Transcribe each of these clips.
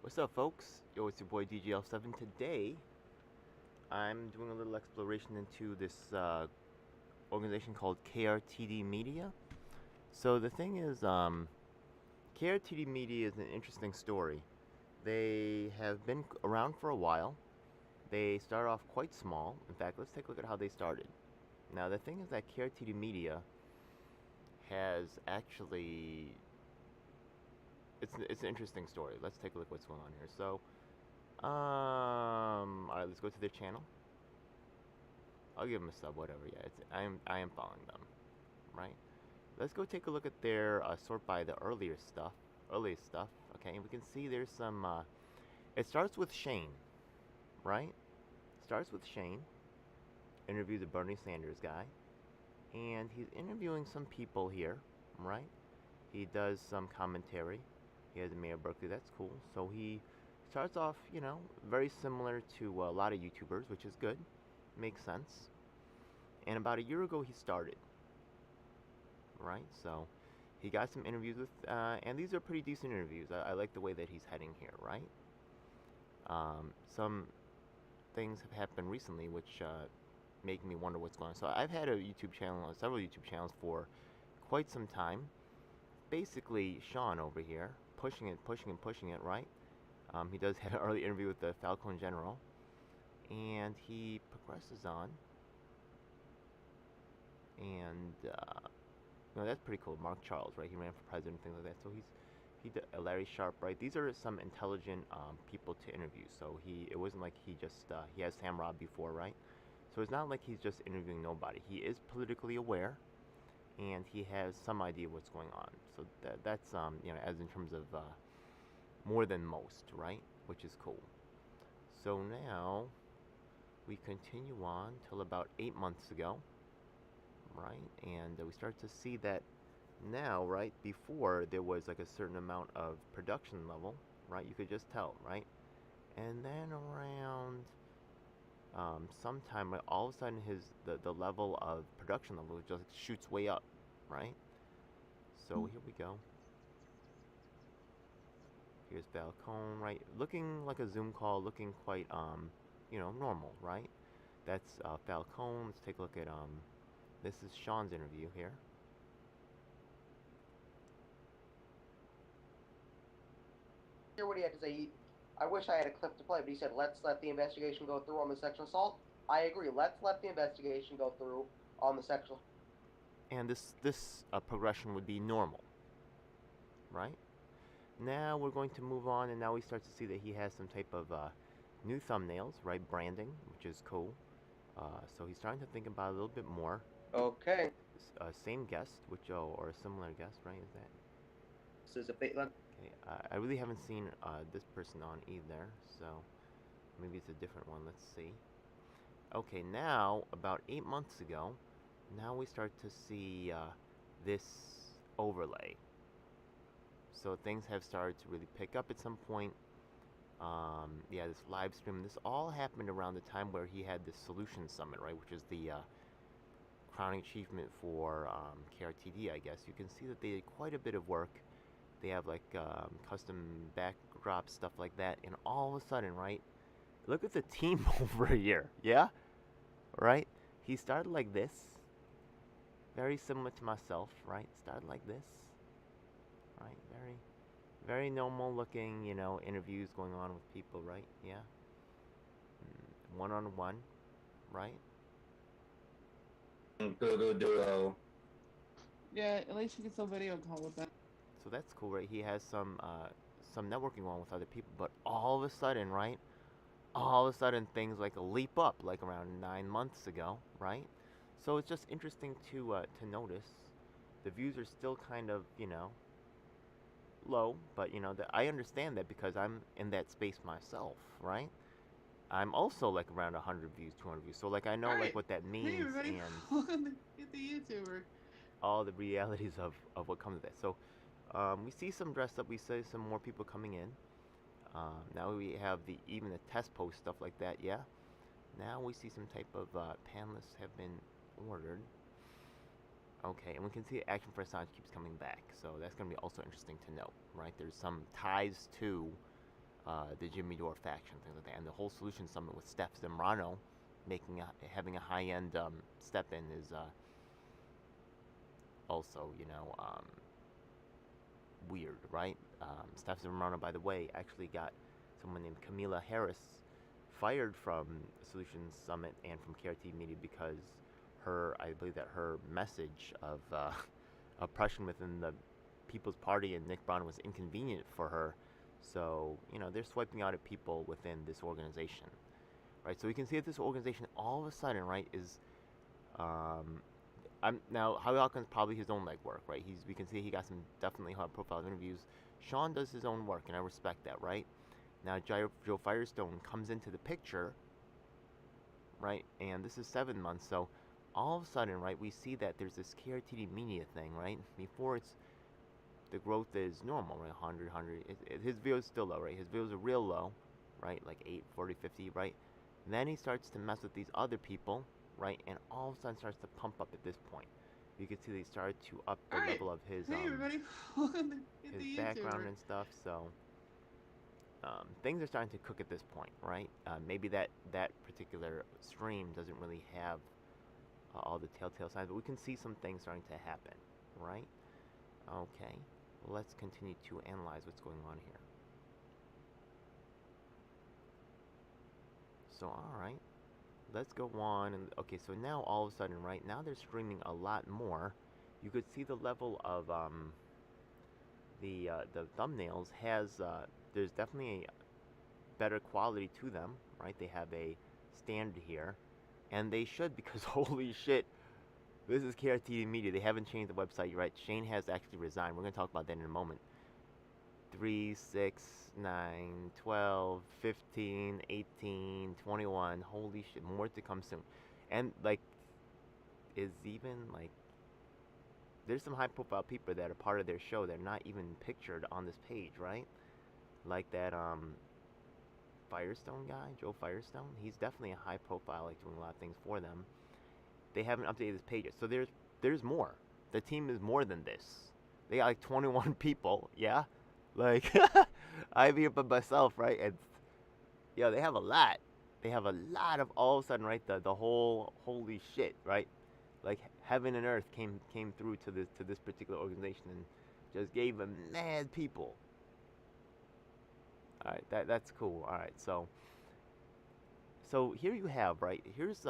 What's up, folks? Yo, it's your boy DGL7. Today, I'm doing a little exploration into this organization called KRTD Media. So the thing is, KRTD Media is an interesting story. They have been around for a while. They started off quite small. In fact, let's take a look at how they started. Now, the thing is that KRTD Media has actually it's an interesting story. Let's take a look at what's going on here. So, all right, let's go to their channel. I'll give them a sub, whatever. Yeah, I am following them, right? Let's go take a look at their sort by the earliest stuff. Okay, and we can see there's some. It starts with Shane, right? Starts with Shane. Interviews the Bernie Sanders guy, and he's interviewing some people here, right? He does some commentary. He has the Mayor of Berkeley. That's cool. So he starts off, very similar to a lot of YouTubers, which is good. Makes sense. And about a year ago, he started, right? So he got some interviews with, and these are pretty decent interviews. I like the way that he's heading here, right? Some things have happened recently which make me wonder what's going on. So I've had a YouTube channel, several YouTube channels for quite some time. Basically, Sean over here, pushing it, right? He does have an early interview with the Falcon General, and he progresses on. And that's pretty cool. Mark Charles, right? He ran for president, things like that. So Larry Sharp, right? These are some intelligent people to interview. So it wasn't like he just he has Sam Robb before, right? So it's not like he's just interviewing nobody. He is politically aware, and he has some idea what's going on. So that's as in terms of more than most, right? Which is cool. So now we continue on till about 8 months ago, right? And we start to see that now, right? Before there was like a certain amount of production level, right? You could just tell, right? And then around sometime, right, all of a sudden the level of production level just shoots way up, right? So here we go. Here's Falcone, right? Looking like a Zoom call, looking quite normal, right? That's Falcone. Let's take a look at this is Sean's interview here. Hear what he had to say. I wish I had a clip to play, but he said, "Let's let the investigation go through on the sexual assault." I agree. Let's let the investigation go through on the sexual. And this progression would be normal, right? Now we're going to move on, and now we start to see that he has some type of new thumbnails, right? Branding, which is cool. So he's starting to think about it a little bit more. Okay. Same guest, or a similar guest, right? Is that? This is a bit. Okay, I really haven't seen this person on either, so maybe it's a different one. Let's see. Okay, now about 8 months ago, now we start to see this overlay. So things have started to really pick up at some point. This live stream. This all happened around the time where he had this Solution Summit, right? Which is the crowning achievement for KRTD, I guess. You can see that they did quite a bit of work. They have like custom backdrop stuff like that, and all of a sudden, right? Look at the team over here, yeah, right? He started like this, very similar to myself, right? Started like this, right? Very normal looking, interviews going on with people, right? Yeah, one on one, right? Duo. Yeah, at least you can still video call with them. So that's cool, right? He has some networking on with other people, but all of a sudden, right? All of a sudden, things like leap up, like around 9 months ago, right? So it's just interesting to notice. The views are still kind of low, but I understand that because I'm in that space myself, right? I'm also like around 100 views, 200 views, so like I know like what that Hey, means everybody, and welcome to the YouTuber. all the realities of what comes with that. So we see some dressed up, we see some more people coming in. Now we have even the test post stuff like that. Yeah. Now we see some type of panelists have been ordered. Okay, and we can see Action for Assange keeps coming back, so that's going to be also interesting to note, right? There's some ties to the Jimmy Dore faction, things like that. And the whole solution summit with Steph Zambrano having a high-end step in is also, weird, right? Steph Zambrano, by the way, actually got someone named Camila Harris fired from Solutions Summit and from KRTD Media because I believe that her message of oppression within the People's Party and Nick Brown was inconvenient for her. So, they're swiping out at people within this organization, right? So we can see that this organization all of a sudden, right, is, now Howie Hawkins probably his own legwork, right? We can see he got some definitely high profile interviews. Sean does his own work, and I respect that, right? Now Joe Firestone comes into the picture, right? And this is 7 months, so all of a sudden, right, we see that there's this KRTD media thing, right? Before the growth is normal, right? 100, his views still low, right? His views are real low, right? Like 8, 40, 50, right? And then he starts to mess with these other people, right? And all of a sudden starts to pump up at this point. You can see they started to up the level of his Hey everybody, his background and stuff. So things are starting to cook at this point, right? Maybe that particular stream doesn't really have all the telltale signs, but we can see some things starting to happen, right? Okay, well, let's continue to analyze what's going on here. So, all right, let's go on. And okay, so now all of a sudden, right now they're streaming a lot more. You could see the level of the thumbnails has there's definitely a better quality to them, right? They have a standard here, and they should, because holy shit, this is KRTD Media. They haven't changed the website, right? Shane has actually resigned. We're going to talk about that in a moment. 3, 6, 9, 12, 15, 18, 21. Holy shit, more to come soon. And, there's some high-profile people that are part of their show. They're not even pictured on this page, right? Like that, Firestone guy, Joe Firestone. He's definitely a high-profile, doing a lot of things for them. They haven't updated this page yet. So there's more. The team is more than this. They got 21 people, yeah? I'm here by myself, right? And they have a lot. They have a lot of all of a sudden, right? The whole holy shit, right? Like heaven and earth came through to this particular organization and just gave them mad people. All right, that's cool. All right, so here you have, right? Here's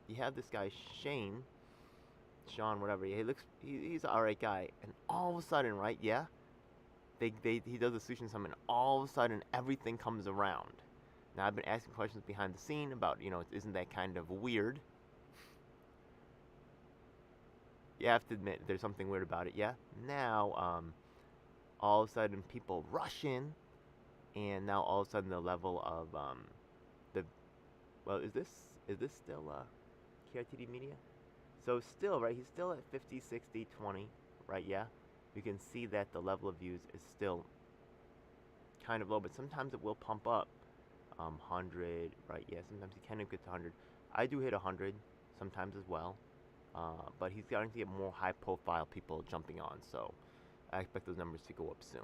you have this guy Sean, whatever. He's an alright guy, and all of a sudden, right? Yeah, he does the solution summit, and all of a sudden everything comes around. Now I've been asking questions behind the scene about isn't that kind of weird? You have to admit there's something weird about it. Yeah. Now all of a sudden people rush in, and now all of a sudden the level of is this still KRTD Media? So still, right, he's still at 50, 60, 20, right? Yeah, you can see that the level of views is still kind of low, but sometimes it will pump up. 100, right? Yeah, sometimes he can get to 100. I do hit 100 sometimes as well, but he's starting to get more high-profile people jumping on, so I expect those numbers to go up soon.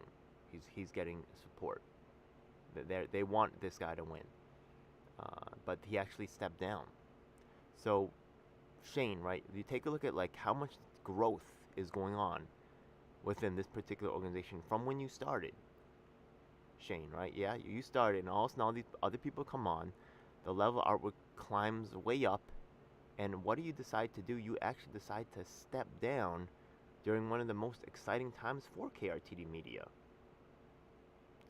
He's getting support. They want this guy to win, but he actually stepped down. So Shane, right? You take a look at how much growth is going on within this particular organization from when you started. Shane, right? Yeah, you started, and all of a sudden all these other people come on. The level of artwork climbs way up, and what do you decide to do? You actually decide to step down during one of the most exciting times for KRTD Media.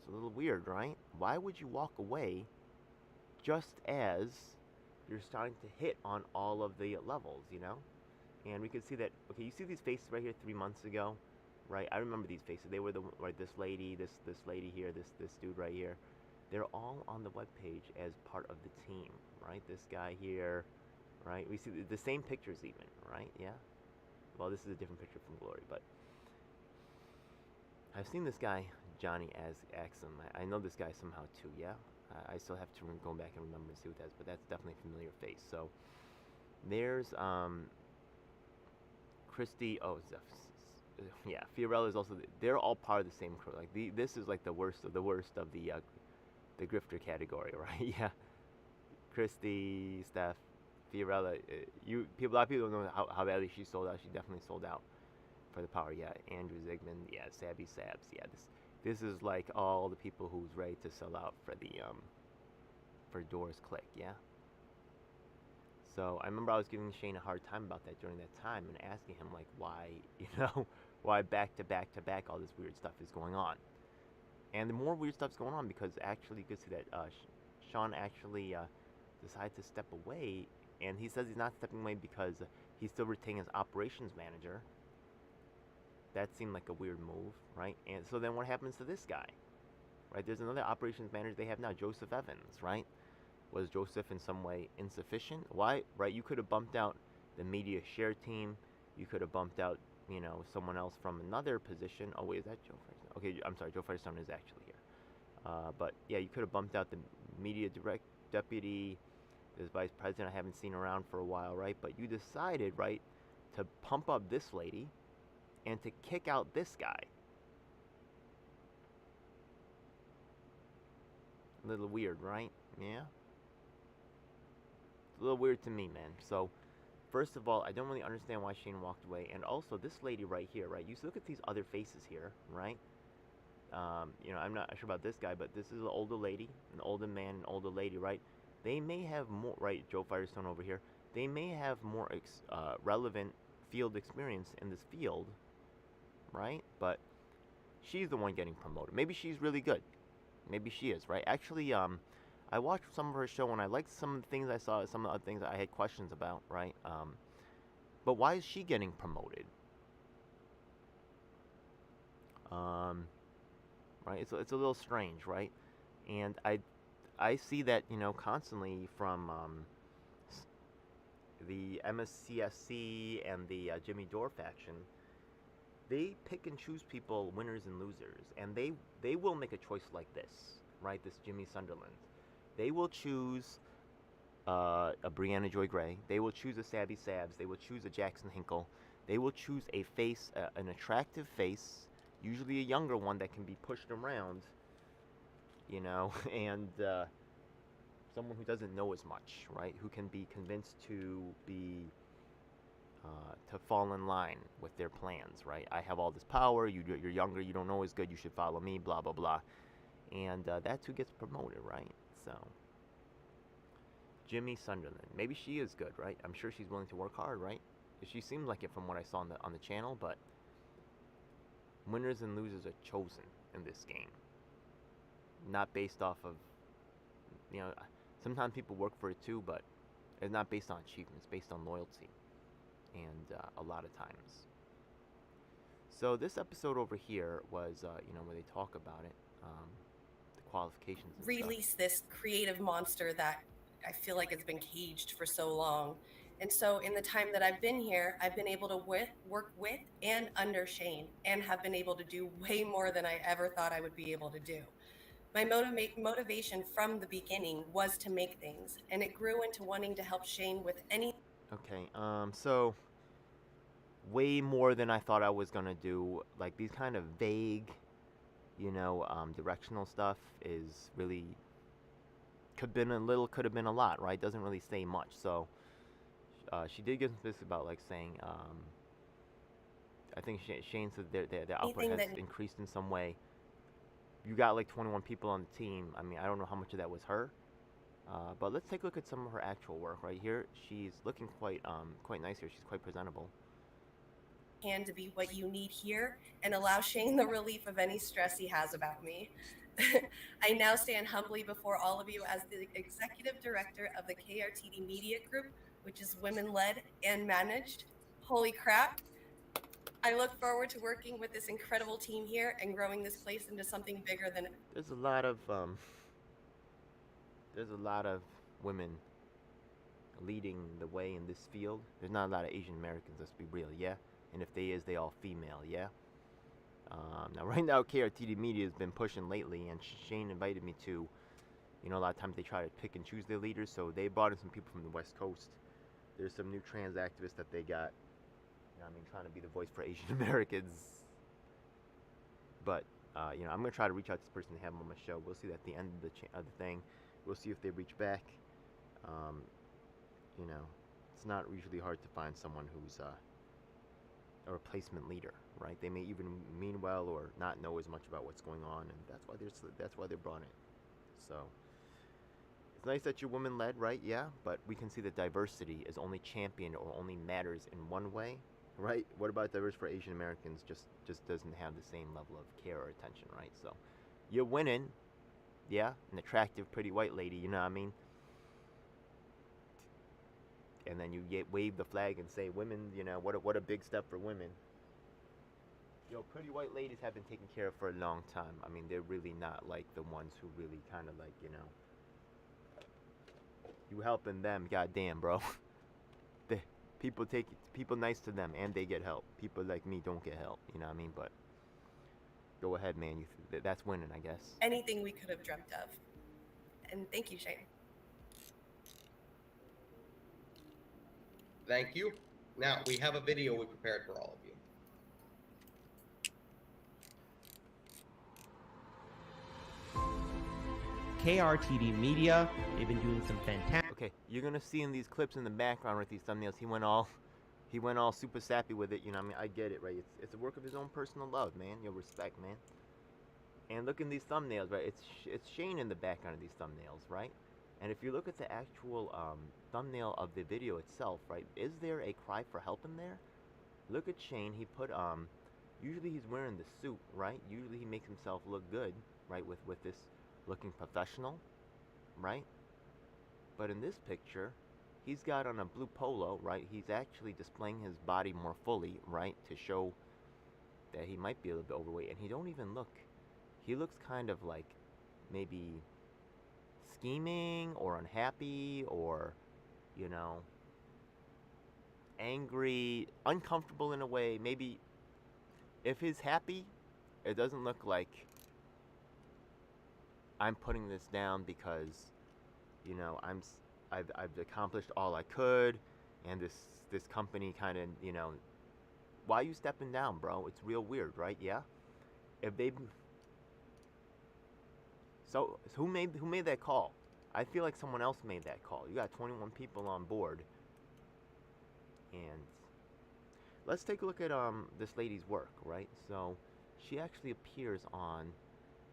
It's a little weird, right? Why would you walk away just as you're starting to hit on all of the levels, And we can see that, okay, you see these faces right here 3 months ago, right? I remember these faces. They were this lady, this lady here, this dude right here. They're all on the webpage as part of the team, right? This guy here, right? We see the same pictures even, right? Yeah? Well, this is a different picture from Glory, but I've seen this guy, Johnny as Axum. I know this guy somehow too, yeah? I still have to go back and remember and see what that is, but that's definitely a familiar face. So there's Christy. Oh, Fiorella is also. They're all part of the same crew. This is the worst of the worst of the the grifter category, right? Yeah. Christy, Steph, Fiorella, a lot of people don't know how badly she sold out. She definitely sold out for the power. Yeah, Andrew Zigman. Yeah, Sabby Sabs. Yeah, this is like all the people who's ready to sell out for the for Doors Click. Yeah. So I remember I was giving Shane a hard time about that during that time and asking him like why why back to back to back all this weird stuff is going on. And the more weird stuff's going on because actually you could see that Sean actually decided to step away, and he says he's not stepping away because he's still retaining his operations manager. That seemed like a weird move, right? And so then what happens to this guy? Right? There's another operations manager they have now, Joseph Evans, right? Was Joseph in some way insufficient? Why? Right? You could have bumped out the media share team. You could have bumped out, someone else from another position. Oh wait, is that Joe Firestone? Okay, I'm sorry, Joe Firestone is actually here. But yeah, you could have bumped out the media deputy, this vice president I haven't seen around for a while, right? But you decided, right, to pump up this lady and to kick out this guy. A little weird, right? Yeah. It's a little weird to me, man. So, first of all, I don't really understand why Shane walked away. And also, this lady right here, right? You look at these other faces here, right? I'm not sure about this guy, but this is an older lady, an older man, an older lady, right? They may have more, right? Joe Firestone over here. They may have more relevant field experience in this field, right? But she's the one getting promoted. Maybe she's really good. Maybe she is, right? Actually, I watched some of her show and I liked some of the things I saw, some of the other things I had questions about, right? But why is she getting promoted? Right? It's a little strange, right? And I see that, constantly from the MSCSC and the Jimmy Dore faction. They pick and choose people, winners and losers, and they will make a choice like this, right? This Jimmy Sunderland. They will choose a Brianna Joy Gray. They will choose a Sabby Sabs. They will choose a Jackson Hinkle. They will choose a face, an attractive face, usually a younger one that can be pushed around, and someone who doesn't know as much, right? Who can be convinced to fall in line with their plans, right? I have all this power. You're younger. You don't know as good. You should follow me. Blah blah blah. And that's who gets promoted, right? So Jimmy Sunderland. Maybe she is good, right? I'm sure she's willing to work hard, right? She seems like it from what I saw on the channel. But winners and losers are chosen in this game, not based off of, sometimes people work for it too, but it's not based on achievements, based on loyalty, and a lot of times. So this episode over here was, where they talk about it, the qualifications. And release stuff. This creative monster that I feel like has been caged for so long. And so in the time that I've been here, I've been able to work with and under Shane, and have been able to do way more than I ever thought I would be able to do. My motivation from the beginning was to make things, and it grew into wanting to help Shane with any. Okay, so way more than I thought I was gonna do. Like these kind of vague, directional stuff is really could have been a lot, right? Doesn't really say much. So she did get some specifics about like saying, I think Shane said their output has increased in some way. You got like 21 people on the team. I mean, I don't know how much of that was her. But let's take a look at some of her actual work right here. She's looking quite nice here. She's quite presentable. And to be what you need here and allow Shane the relief of any stress he has about me. I now stand humbly before all of you as the executive director of the KRTD Media Group, which is women-led and managed. Holy crap. I look forward to working with this incredible team here and growing this place into something bigger than. There's a lot of women leading the way in this field. There's not a lot of Asian Americans, let's be real, yeah? And if they is, they all female, yeah? Now, right now, KRTD Media has been pushing lately, and Shane invited me to, a lot of times they try to pick and choose their leaders, so they brought in some people from the West Coast. There's some new trans activists that they got, trying to be the voice for Asian Americans. But You know, I'm gonna try to reach out to this person and have them on my show. We'll see that at the end of the thing. We'll see if they reach back. You know, it's not usually hard to find someone who's a replacement leader, right? They may even mean well or not know as much about what's going on, and that's why they're brought in. So it's nice that you're women-led, right? Yeah, but we can see that diversity is only championed or only matters in one way, right? What about diversity for Asian Americans? Just doesn't have the same level of care or attention, right? So you're winning, yeah, an attractive, pretty white lady, you know what I mean? And then you wave the flag and say, women, you know, what a big step for women. Yo, pretty white ladies have been taken care of for a long time. I mean, they're really not like the ones who really kind of like, you know, you helping them, goddamn, bro. People nice to them and they get help. People like me don't get help, you know what I mean? But go ahead, man. That's winning, I guess. Anything we could have dreamt of. And thank you, Shane. Thank you. Now, we have a video we prepared for all of you. KRTD Media, they've been doing some fantastic. Okay, you're gonna see in these clips in the background with these thumbnails, he went all super sappy with it. You know, what I mean, I get it, right? It's a work of his own personal love, man. Your respect, man. And look in these thumbnails, right? It's Shane in the background of these thumbnails, right? And if you look at the actual thumbnail of the video itself, right? Is there a cry for help in there? Look at Shane. He put usually he's wearing the suit, right? Usually he makes himself look good, right? With this looking professional, right? But in this picture, he's got on a blue polo, right? He's actually displaying his body more fully, right? To show that he might be a little bit overweight. And he don't even look, he looks kind of like maybe scheming or unhappy or, you know, angry, uncomfortable in a way. Maybe if he's happy, it doesn't look like I'm putting this down because, you know, I've accomplished all I could, and this company kind of, you know, why are you stepping down, bro? It's real weird, right? Yeah. If they, so who made that call? I feel like someone else made that call. You got 21 people on board, and let's take a look at this lady's work, right? So she actually appears on.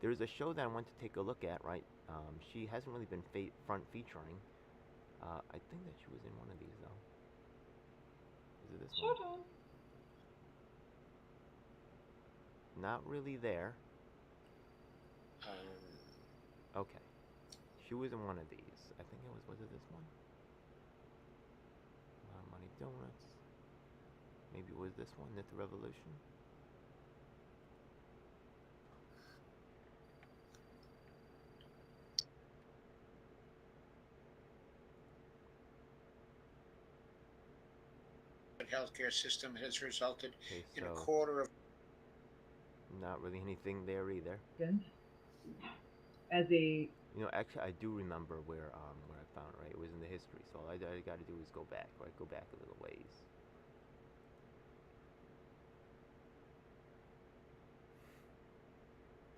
There's a show that I went to take a look at, right? She hasn't really been front featuring. I think that she was in one of these, though. Is it this one? Not really there. Okay. She was in one of these. I think was it this one? Money Donuts. Maybe it was this one, Knit the Revolution. Healthcare system has resulted Okay, in a so quarter of. not really anything there either. As a You know, actually, I do remember where I found it, right? It was in the history, so all I got to do is go back, right? Go back a little ways.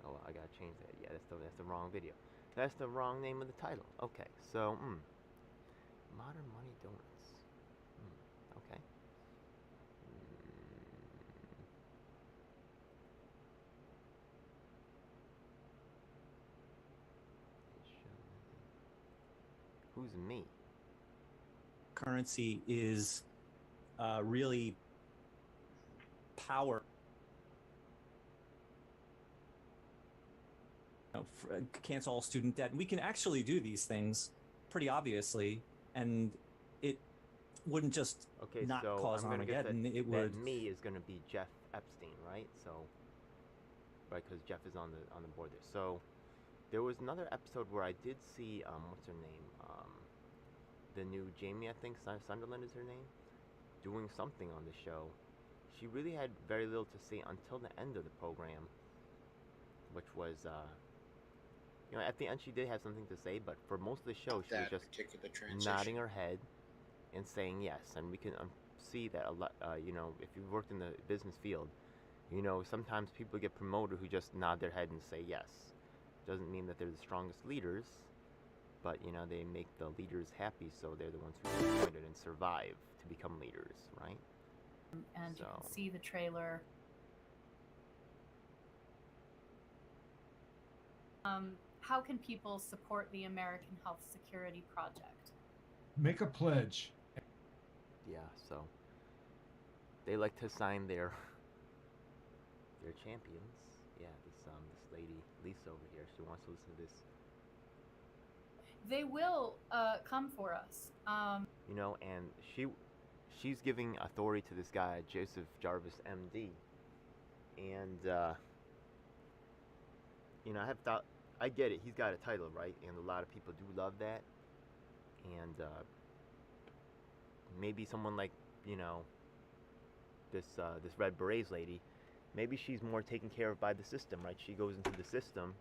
Oh, I gotta change that. Yeah, that's the wrong video. That's the wrong name of the title. Okay, so Modern Money Donuts. Okay. Who's me? Currency is really power. Cancel all student debt. We can actually do these things pretty obviously, and it wouldn't just not so cause I'm gonna guess Armageddon. that, It would. that me is gonna be Jeff Epstein, right? So, right, because Jeff is on the board there. So, there was another episode where I did see what's her name? The new Jamie, I think Sunderland is her name, doing something on the show. She really had very little to say until the end of the program, which was, you know, at the end she did have something to say, but for most of the show she was just nodding her head and saying yes. And we can see that a lot, you know, if you've worked in the business field, You know, sometimes people get promoted who just nod their head and say yes. Doesn't mean that they're the strongest leaders, but you know, they make the leaders happy, so they're the ones who are appointed and survive to become leaders, right? And you So- can see the trailer. How can people support the American Health Security Project? Make a pledge. Yeah, so they like to sign their champions. Yeah, this lady Lisa over here, she wants to listen to this. They will come for us. You know, and she's giving authority to this guy Joseph Jarvis, MD, and you know, I get it. He's got a title, right? And a lot of people do love that. And maybe someone like, you know, this Red Berets lady, maybe she's more taken care of by the system, right? She goes into the system,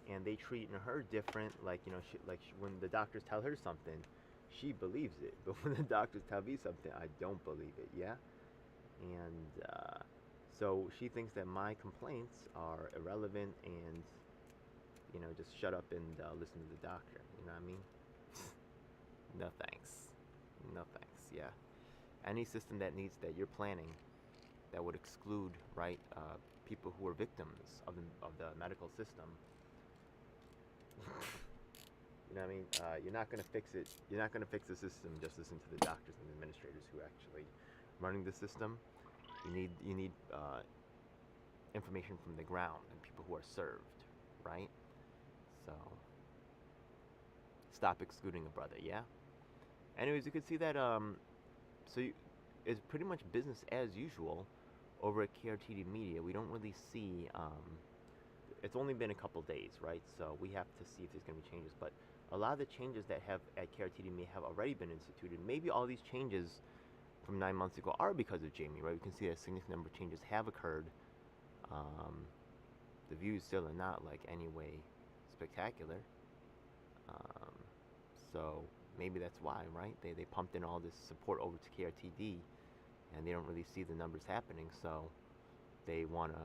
and they treat her different. Like, you know, when the doctors tell her something, she believes it. But when the doctors tell me something, I don't believe it. Yeah. And so she thinks that my complaints are irrelevant and, you know, just shut up and listen to the doctor. You know what I mean? No thanks. No thanks. Yeah. Any system that you're planning that would exclude, right, people who are victims of the medical system. You know what I mean? You're not gonna fix it. You're not gonna fix the system. Just listen to the doctors and the administrators who are actually running the system. You need information from the ground and people who are served, right? So stop excluding a brother, yeah? Anyways, you can see that it's pretty much business as usual over at KRTD Media. We don't really see it's only been a couple days, right? So we have to see if there's going to be changes, but a lot of the changes that have at KRTD Media have already been instituted. Maybe all these changes from 9 months ago are because of Jamie, right? We can see that a significant number of changes have occurred. The views still are not like any way spectacular. So maybe that's why, right? They pumped in all this support over to KRTD, and they don't really see the numbers happening. So they want to,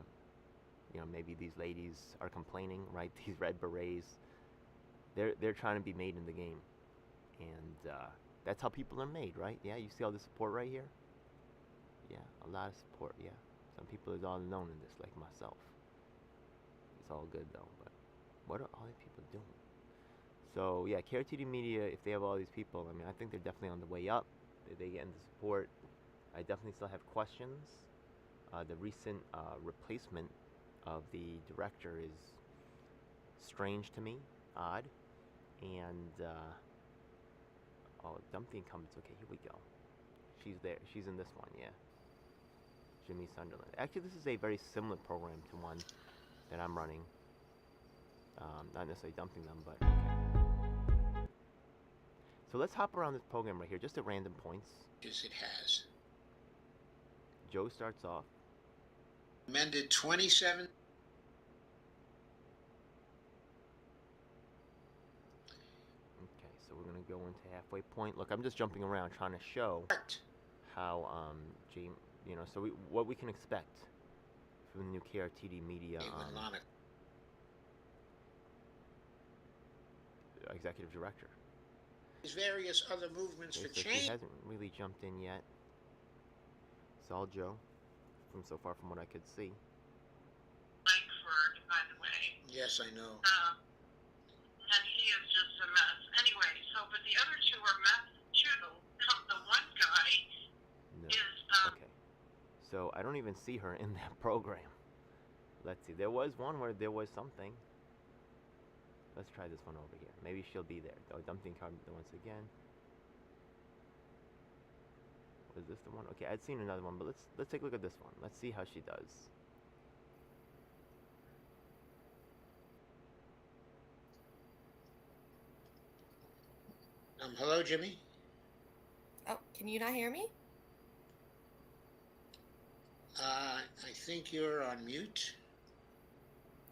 you know, maybe these ladies are complaining, right? These Red Berets, they're trying to be made in the game, and that's how people are made, right? Yeah, you see all the support right here. Yeah, a lot of support. Yeah, some people is all alone in this, like myself. It's all good though, but what are all these people doing? So yeah, KRTD Media, if they have all these people, I mean, I think they're definitely on the way up. They get into support. I definitely still have questions. The recent replacement of the director is strange to me, odd, and oh, dumping incumbents. Okay, here we go. She's there. She's in this one, yeah. Jimmy Sunderland. Actually, this is a very similar program to one that I'm running. Not necessarily dumping them, but okay. So let's hop around this program right here, just at random points. As it has. Joe starts off. Amended 27. Okay, so we're gonna go into halfway point. Look, I'm just jumping around trying to show how you know, so what we can expect from the new KRTD Media executive director. There's various other movements Okay, for so she change. hasn't really jumped in yet. It's all Joe, from so far from what I could see. Langford, by the way. Yes, I know. And he is just a mess. Anyway, so, but the other two are mess too. The one guy No. is, Okay. So I don't even see her in that program. Let's see. There was one where there was something. Let's try this one over here. Maybe she'll be there. Oh, dumping card once again. Was this the one? Okay, I'd seen another one, but let's take a look at this one. Let's see how she does. Hello, Jimmy. Oh, can you not hear me? I think you're on mute.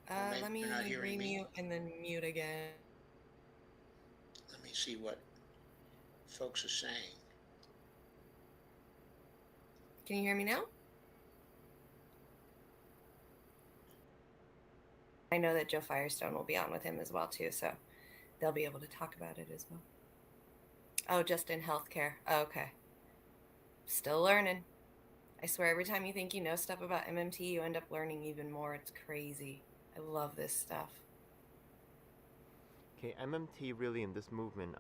maybe Let me you're not hearing me. remute and then mute again. Let me see what folks are saying. Can you hear me now? I know that Joe Firestone will be on with him as well too, so they'll be able to talk about it as well. Oh, just in healthcare. Oh, okay. Still learning. I swear, every time you think you know stuff about MMT, you end up learning even more. It's crazy. I love this stuff. Okay, MMT really in this movement,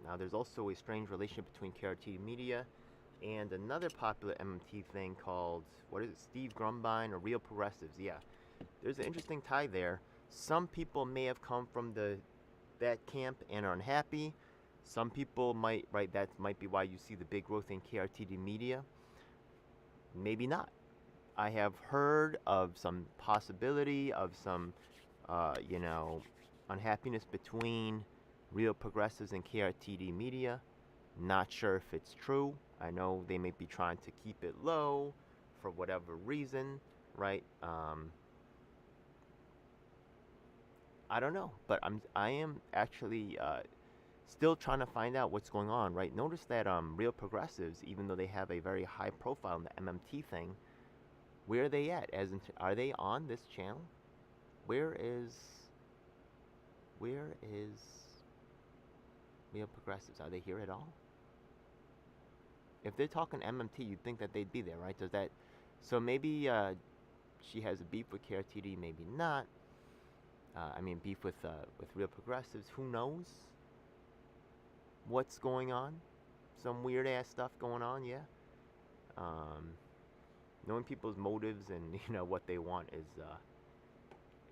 now there's also a strange relationship between KRTD media and another popular MMT thing called, what is it, Steve Grumbine or Real Progressives, yeah. There's an interesting tie there. Some people may have come from that camp and are unhappy. Some people might, right, that might be why you see the big growth in KRTD media. Maybe not. I have heard of some possibility of some, you know, unhappiness between Real Progressives and KRTD media. Not sure if it's true. I know they may be trying to keep it low for whatever reason, right? I don't know, but I am actually still trying to find out what's going on, right? Notice that Real Progressives, even though they have a very high profile in the MMT thing, where are they at? Are they on this channel? Where is Real Progressives? Are they here at all? If they're talking MMT, you'd think that they'd be there, right? Does that? So maybe she has a beef with KRTD, maybe not. I mean, beef with Real Progressives. Who knows? What's going on? Some weird ass stuff going on, yeah. Knowing people's motives and what they want is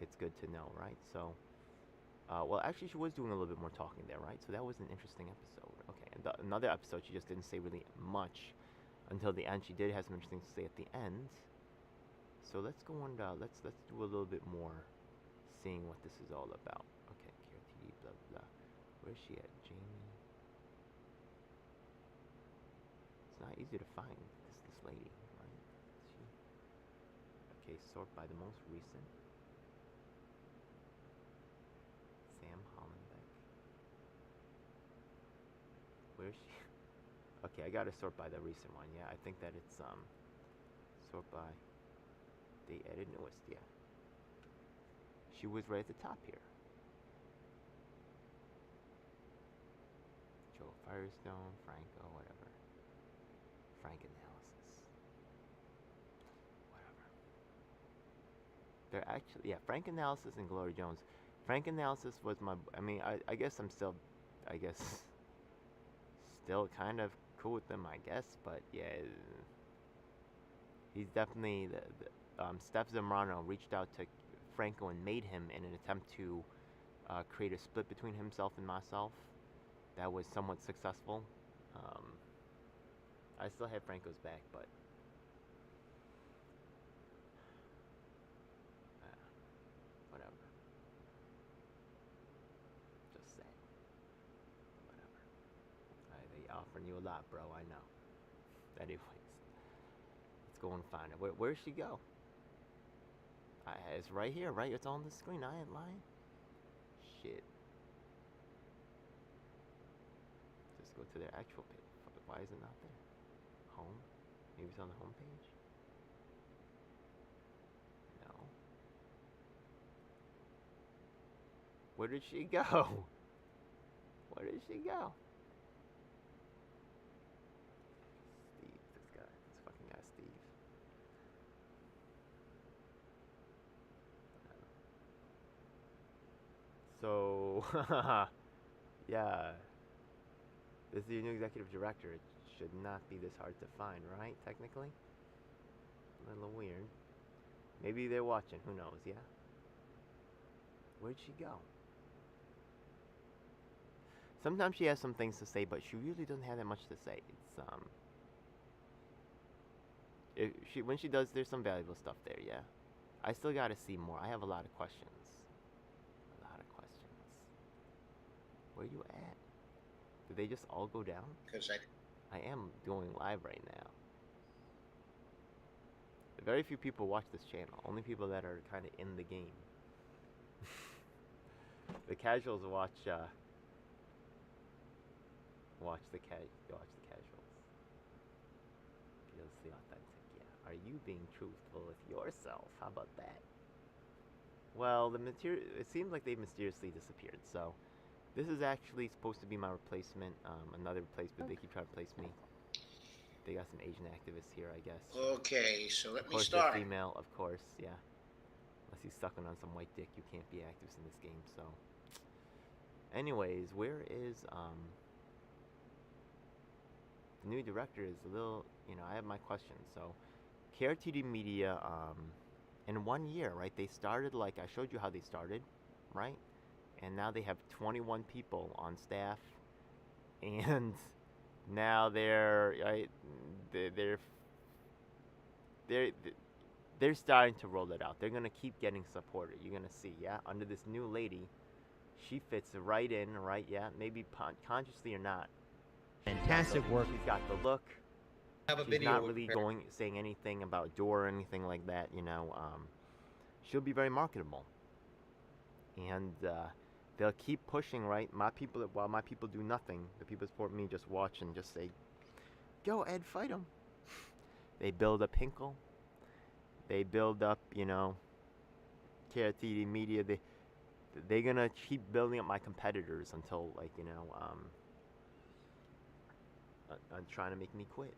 it's good to know, right? So, well, actually, she was doing a little bit more talking there, right? So that was an interesting episode. Okay, and another episode, she just didn't say really much until the end. She did have some interesting to say at the end. So let's go on. Let's do a little bit more, seeing what this is all about. Okay, KRTD, blah blah. Where's she at, Jamie? It's not easy to find this lady, right? Okay, sort by the most recent. Sam Hollenbeck. Where's she? Okay, I gotta sort by the recent one. Yeah, I think that it's sort by the edit newest. Yeah, she was right at the top here. Joe Firestone, Franco, whatever. Frank Analysis. Whatever. They're actually, yeah, Frank Analysis and Glory Jones. Frank Analysis was my, I guess I'm still, still kind of cool with them, I guess, but yeah, he's definitely, Steph Zambrano reached out to Franco and made him in an attempt to create a split between himself and myself. That was somewhat successful. I still have Franco's back, but whatever. Just say whatever. They offering you a lot, bro. I know. Anyways, let's go and find her. Where'd she go? It's right here, right? It's on the screen. I ain't lying. Shit. Just go to their actual page. Why is it not there? Home? Maybe it's on the home page? No. Where did she go? Where did she go? Steve, this fucking guy, Steve. So, yeah. This is your new executive director. It should not be this hard to find, right? Technically? A little weird. Maybe they're watching. Who knows, yeah? Where'd she go? Sometimes she has some things to say, but she really doesn't have that much to say. It's, when she does, there's some valuable stuff there, yeah? I still gotta see more. I have a lot of questions. Where you at? Did they just all go down? Because I am going live right now. Very few people watch this channel. Only people that are kind of in the game. The casuals watch the casuals. Feels the authentic. Yeah. Are you being truthful with yourself? How about that? Well, the material. It seems like they mysteriously disappeared. So, this is actually supposed to be my replacement. Another replacement. They keep trying to place me. They got some Asian activists here, I guess. Okay, so let Of me course, they're start. female. Of course, yeah. Unless he's sucking on some white dick, you can't be activist in this game. So, anyways, where is the new director? Is a little. I have my questions. So, KRTD Media. In 1 year, right? They started like I showed you how they started, right? And now they have 21 people on staff, and now they're they're starting to roll it out. They're gonna keep getting supported. You're gonna see, yeah, under this new lady, she fits right in, right? Yeah, maybe consciously or not. Fantastic work. She's got the look. Have a She's video not we really prepared. saying anything about door or anything like that. She'll be very marketable, and they'll keep pushing, right? While my people do nothing, the people that support me just watch and just say, "Go, Ed, fight him." They build up Hinkle. They build up, KRTD Media. They're gonna keep building up my competitors until, trying to make me quit.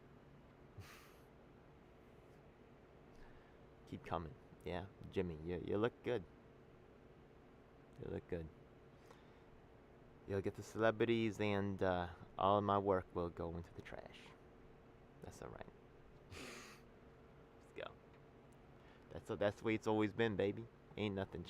Keep coming, yeah, Jimmy. You look good. You look good. You'll get the celebrities, and all of my work will go into the trash. That's all right. Let's go. That's the way it's always been, baby. Ain't nothing changed.